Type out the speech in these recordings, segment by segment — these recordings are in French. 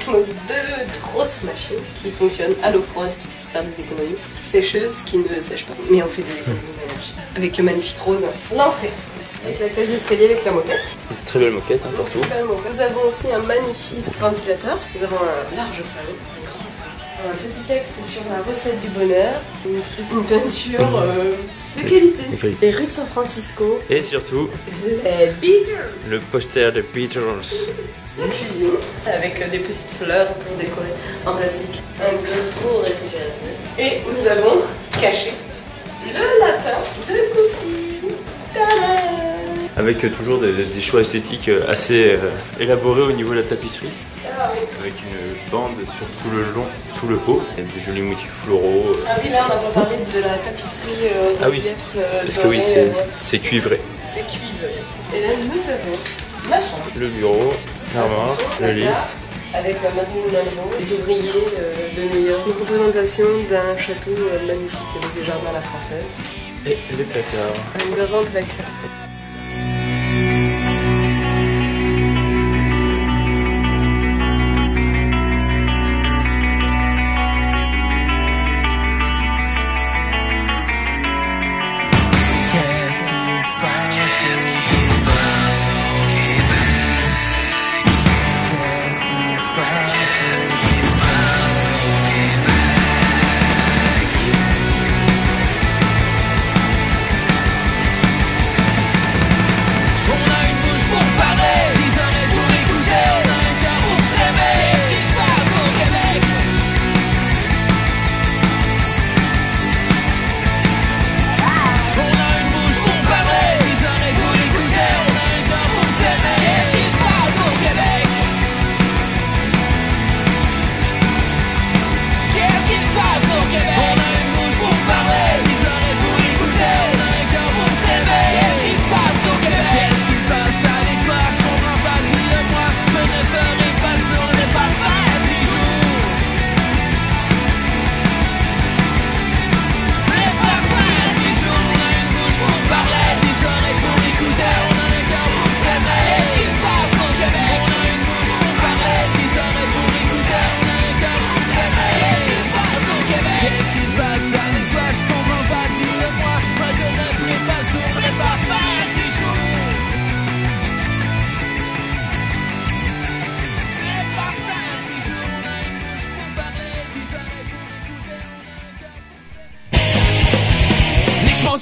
deux grosses machines qui fonctionnent à l'eau froide pour faire des économies. Sécheuse qui ne sèche pas, mais on fait des économies d'énergie. Avec le magnifique rose, l'entrée. Avec la cage d'escalier avec la moquette. Une très belle moquette, hein, partout. Nous avons aussi un magnifique ventilateur. Nous avons un large salon. Un petit texte sur la recette du bonheur. Une peinture de qualité. Les rues de San Francisco. Et surtout, les Beatles. Le poster de Beatles. Une cuisine avec des petites fleurs pour décorer en plastique. Un gros réfrigérateur. Et nous avons caché le lapin de Goofy. Avec toujours des choix esthétiques assez élaborés au niveau de la tapisserie. Ah oui. Avec une bande sur tout le long, tout le haut, et des jolis motifs floraux. Ah oui, là on n'a pas parlé de la tapisserie relief. Parce que oui, c'est cuivré. C'est cuivré. Et là nous avons ma chambre. Le bureau, l'armoire, le lit. Avec Marilyn Monroe, les ouvriers de New York. Une représentation d'un château magnifique avec des jardins à la française. Et les placards. Un grand placard.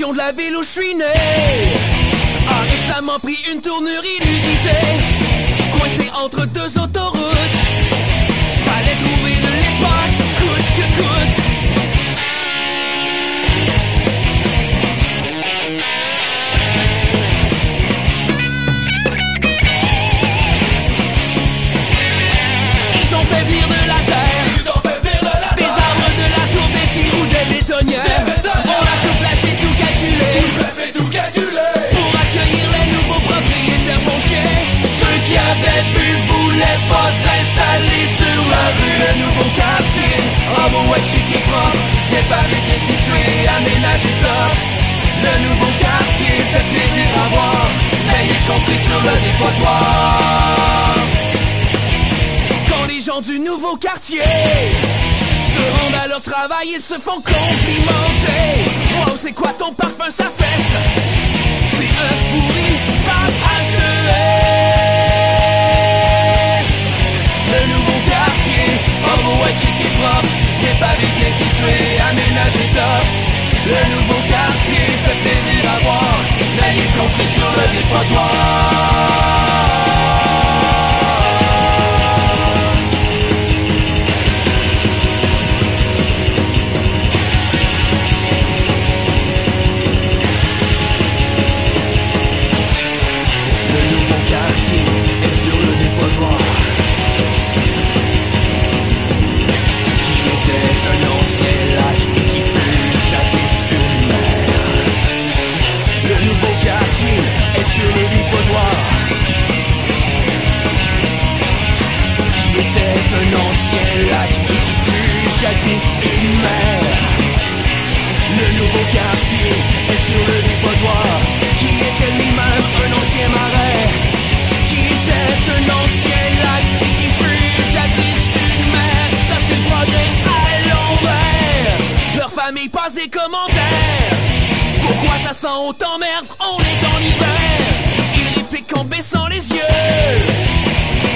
De la ville où je suis né a récemment pris une tournure inusitée. Coincé entre deux autoroutes, fallait trouver de l'espace, coûte que coûte. Ils ont fait venir de la terre, des arbres de la tour des tirs ou des bétonnières. On a tout placé, tout calculé pour accueillir les nouveaux propriétaires fonciers. Ceux qui avaient pu voulaient pas s'installer sur la rue. Le nouveau quartier, en beau et chic et propre, bien paré, bien situé, aménagé top. Le nouveau quartier fait plaisir à voir, mais il est construit sur le dépotoir. Quand les gens du nouveau quartier se rendent à leur travail, ils se font complimenter. Wow, c'est quoi ton parfum, ça fesse? C'est œuf pourri, pas H2S. Le nouveau quartier, en beau et chic et propre, bien paré, bien situé, aménagé top. Le nouveau quartier fait plaisir à voir, mais il est construit sur le dépotoir. Sur le dépotoir, qui était un ancien lac et qui fut jadis une mer. Le nouveau quartier est sur le dépotoir, qui était lui-même un ancien marais, qui était un ancien lac et qui fut jadis famille, pas des commentaires. Pourquoi ça sent autant merde? On est en hiver. Il réplique en baissant les yeux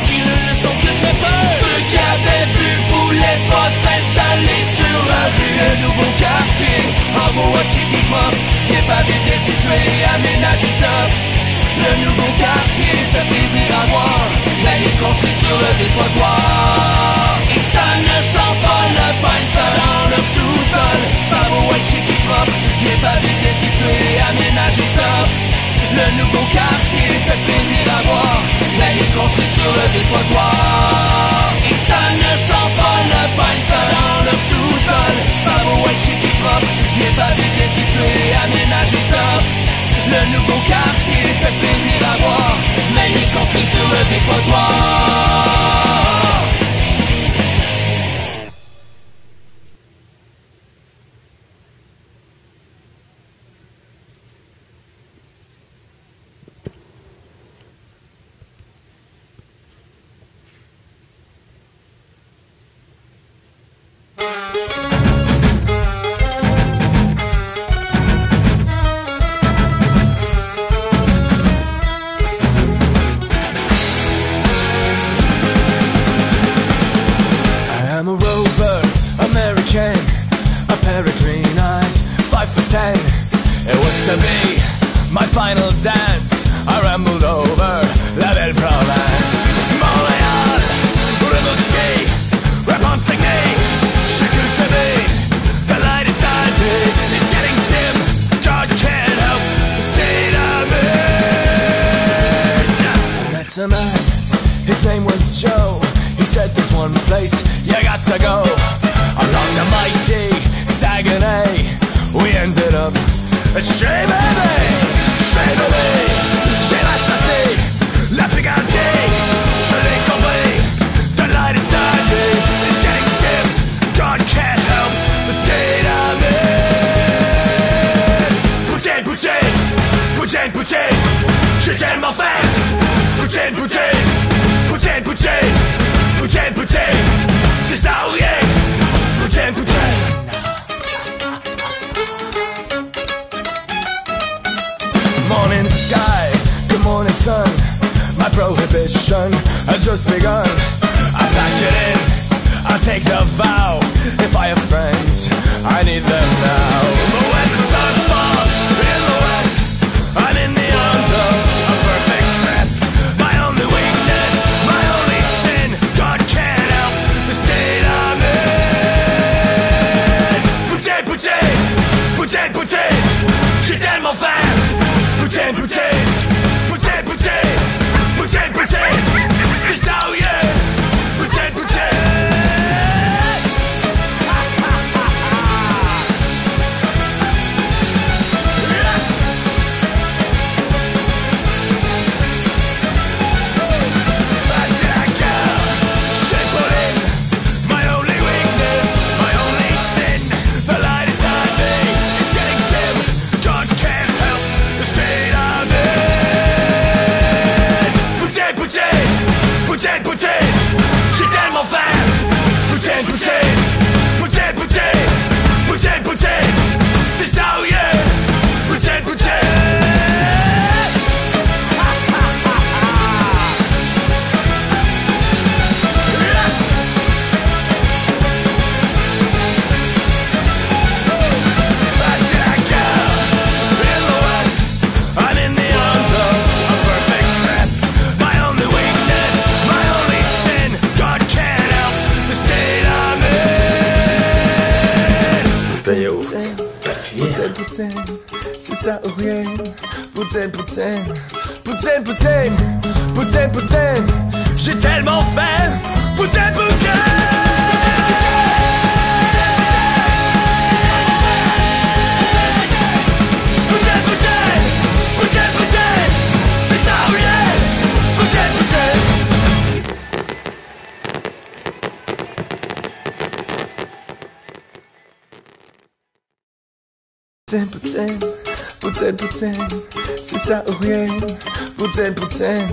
qu'ils ne le sont que très peu. Ceux qui avaient vu voulaient pas s'installer sur la rue. Un nouveau quartier en beau Chiquipop, n'est pas bien situé, aménagé top. Le nouveau quartier fait plaisir à voir, mais il est construit sur le dépotoir. Et ça ne sent pas le pain seul dans leur sous-sol. Ça vaut être Chiquipop, n'est pas bien situé, aménagé top. Le nouveau quartier fait plaisir à voir, mais il est construit sur le dépotoir. Et ça ne sent pas le pain seul dans leur sous-sol. Ça vaut être Chiquipop, n'est pas bien situé, aménagé top. Le nouveau quartier fait plaisir à voir, mais il est construit sur le dépotoir. It was to be my final dance. I rambled over la belle Provence, Montréal, Rimouski, Repentigny, Chicoutimi. The light inside me is getting dim. God can't help the state I'm in. I met a man, his name was Joe. He said there's one place you got to go. Along the mighty Saguenay we ended up chez bébé, j'ai l'assassé, la Picardie, je l'ai compris. The light inside me is getting dim. God can't help the state I'm in. Poutine, poutine, poutine, poutine, j'ai tellement faim. Poutine, poutine, poutine, poutine, poutine, poutine, c'est ça ou rien. Poutine, poutine. Morning sky, good morning sun. My prohibition has just begun. I pack it in, I take the vow. If I have friends, I need them now. But when the sun falls in the west, I'm in the arms of a perfect mess. My only weakness, my only sin. God can't help the state I'm in. Poutine, poutine, poutine, poutine, j'ai tellement faim. Poutine, poutine, poutine, poutine, poutine, poutine, c'est ça ou yeah. Poutine, poutine. Yes. Back to that girl, shake Pauline. My only weakness, my only sin. The light inside me is getting dim. God can't help the state I'm in. Poutine, poutine, poutine, poutine, j'ai tellement faim. Poutine, poutine, poutine, poutine, poutine, poutine, c'est ça ou yeah. Poutine, poutine. Yes. Back to that girl in the west. I'm in the arms of a perfect mess. My only weakness, my only sin. God can't help the state I'm in. Poutine, poutine, c'est ça ou rien. Poutine, poutine, poutine, poutine, poutine, poutine, j'ai tellement faim. Poutine, poutine. Poutine, poutine, poutine, poutine, c'est ça ou rien. Poutine, poutine. Poutine, poutine, poutine, poutine, c'est ça ou rien. Poutine, poutine.